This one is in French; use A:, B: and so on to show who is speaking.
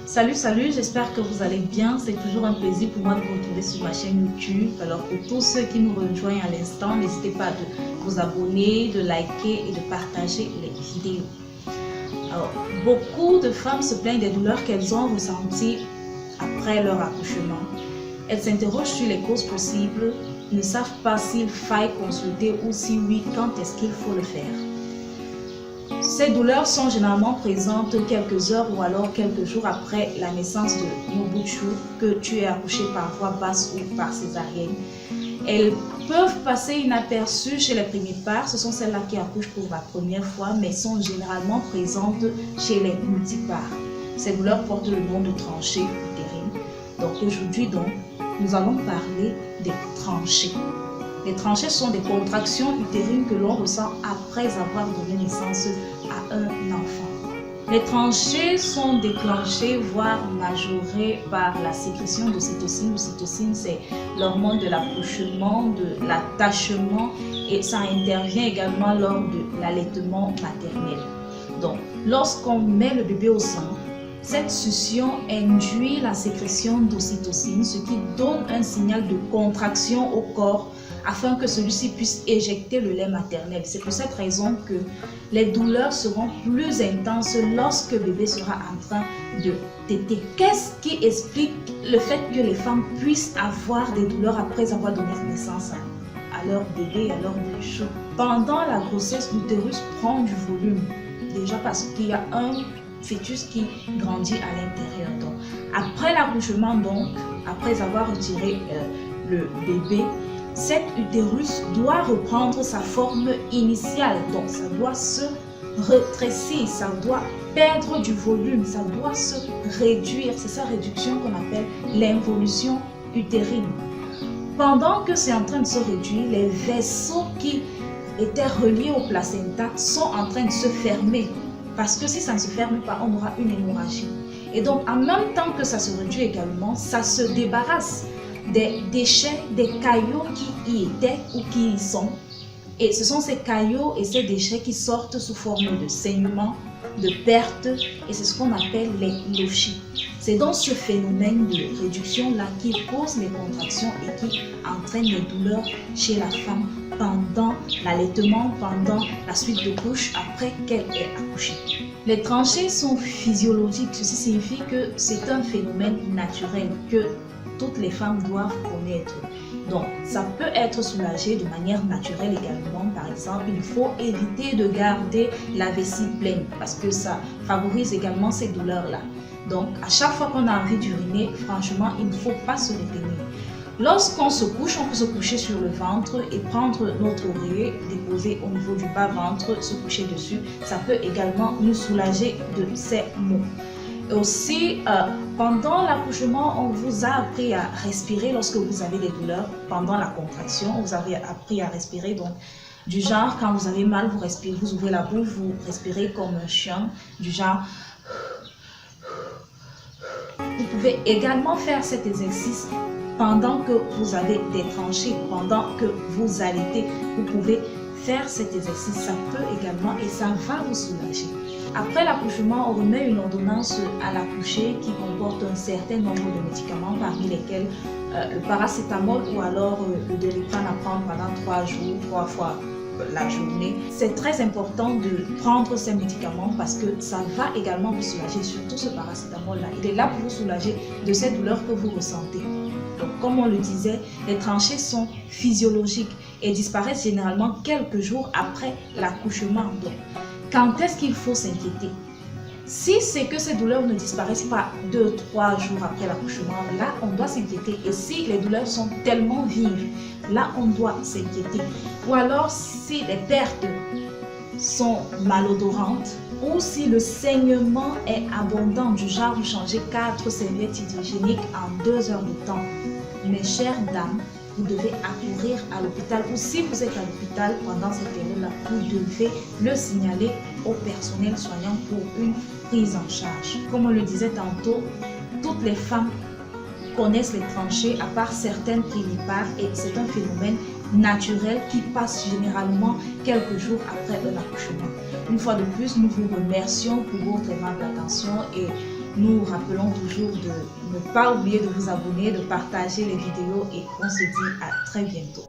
A: Salut, j'espère que vous allez bien. C'est toujours un plaisir pour moi de vous retrouver sur ma chaîne YouTube. Alors pour tous ceux qui nous rejoignent à l'instant, n'hésitez pas à vous abonner, de liker et de partager les vidéos. Alors, beaucoup de femmes se plaignent des douleurs qu'elles ont ressenties après leur accouchement. Elles s'interrogent sur les causes possibles, ne savent pas s'il faille consulter ou si oui, quand est-ce qu'il faut le faire. Ces douleurs sont généralement présentes quelques heures ou alors quelques jours après la naissance de Mobutu, que tu aies accouché par voie basse ou par césarienne. Elles peuvent passer inaperçues chez les primipares, ce sont celles-là qui accouchent pour la première fois, mais sont généralement présentes chez les multipares. Ces douleurs portent le nom de tranchées utérines. Donc aujourd'hui, nous allons parler des tranchées. Les tranchées sont des contractions utérines que l'on ressent après avoir donné naissance à un enfant. Les tranchées sont déclenchées, voire majorées par la sécrétion d'ocytocine. L'ocytocine, c'est l'hormone de l'accouchement, de l'attachement, et ça intervient également lors de l'allaitement maternel. Donc, lorsqu'on met le bébé au sein, cette succion induit la sécrétion d'ocytocine, ce qui donne un signal de contraction au corps afin que celui-ci puisse éjecter le lait maternel. C'est pour cette raison que les douleurs seront plus intenses lorsque le bébé sera en train de téter. Qu'est-ce qui explique le fait que les femmes puissent avoir des douleurs après avoir donné naissance à leur bébé, à leur bouche? Pendant la grossesse, l'utérus prend du volume, déjà parce qu'il y a un fœtus qui grandit à l'intérieur. Donc, après l'accouchement, après avoir retiré le bébé, cet utérus doit reprendre sa forme initiale. Donc, ça doit se rétrécir, ça doit perdre du volume, ça doit se réduire. C'est sa réduction qu'on appelle l'involution utérine. Pendant que c'est en train de se réduire, les vaisseaux qui étaient reliés au placenta sont en train de se fermer. Parce que si ça ne se ferme pas, on aura une hémorragie. Et donc, en même temps que ça se réduit également, ça se débarrasse des déchets, des caillots qui y étaient ou qui y sont. Et ce sont ces caillots et ces déchets qui sortent sous forme de saignement, de perte, et c'est ce qu'on appelle les lochies. C'est donc ce phénomène de réduction-là qui cause les contractions et qui entraîne les douleurs chez la femme pendant l'allaitement, pendant la suite de couche, après qu'elle ait accouché. Les tranchées sont physiologiques, ceci signifie que c'est un phénomène naturel que toutes les femmes doivent connaître. Donc, ça peut être soulagé de manière naturelle également. Par exemple, il faut éviter de garder la vessie pleine parce que ça favorise également ces douleurs-là. Donc, à chaque fois qu'on a envie d'uriner, franchement, il ne faut pas se retenir. Lorsqu'on se couche, on peut se coucher sur le ventre et prendre notre oreiller, déposer au niveau du bas-ventre, se coucher dessus. Ça peut également nous soulager de ces maux. Et aussi, pendant l'accouchement, on vous a appris à respirer lorsque vous avez des douleurs. Pendant la contraction, vous avez appris à respirer. Donc, du genre, quand vous avez mal, vous respirez, vous ouvrez la bouche, vous respirez comme un chien. Du genre, vous pouvez également faire cet exercice pendant que vous avez des tranchées, pendant que vous allaitez. Vous pouvez faire cet exercice, ça peut également et ça va vous soulager. Après l'accouchement, on remet une ordonnance à l'accouché qui comporte un certain nombre de médicaments, parmi lesquels le paracétamol ou alors le Doliprane à prendre pendant 3 jours, 3 fois la journée. C'est très important de prendre ces médicaments parce que ça va également vous soulager, surtout ce paracétamol-là. Il est là pour vous soulager de ces douleurs que vous ressentez. Donc, comme on le disait, les tranchées sont physiologiques et disparaissent généralement quelques jours après l'accouchement. Donc, quand est-ce qu'il faut s'inquiéter? Si c'est que ces douleurs ne disparaissent pas 2-3 jours après l'accouchement, là, on doit s'inquiéter. Et si les douleurs sont tellement vives, là, on doit s'inquiéter. Ou alors, si les pertes sont malodorantes, ou si le saignement est abondant, du genre vous changez 4 serviettes hygiéniques en 2 heures de temps, mes chères dames, vous devez accourir à l'hôpital, ou si vous êtes à l'hôpital pendant cette période-là, vous devez le signaler au personnel soignant pour une prise en charge. Comme on le disait tantôt, toutes les femmes connaissent les tranchées à part certaines primipares et c'est un phénomène naturel qui passe généralement quelques jours après un accouchement. Une fois de plus, nous vous remercions pour votre aimable attention et nous rappelons toujours de ne pas oublier de vous abonner, de partager les vidéos et on se dit à très bientôt.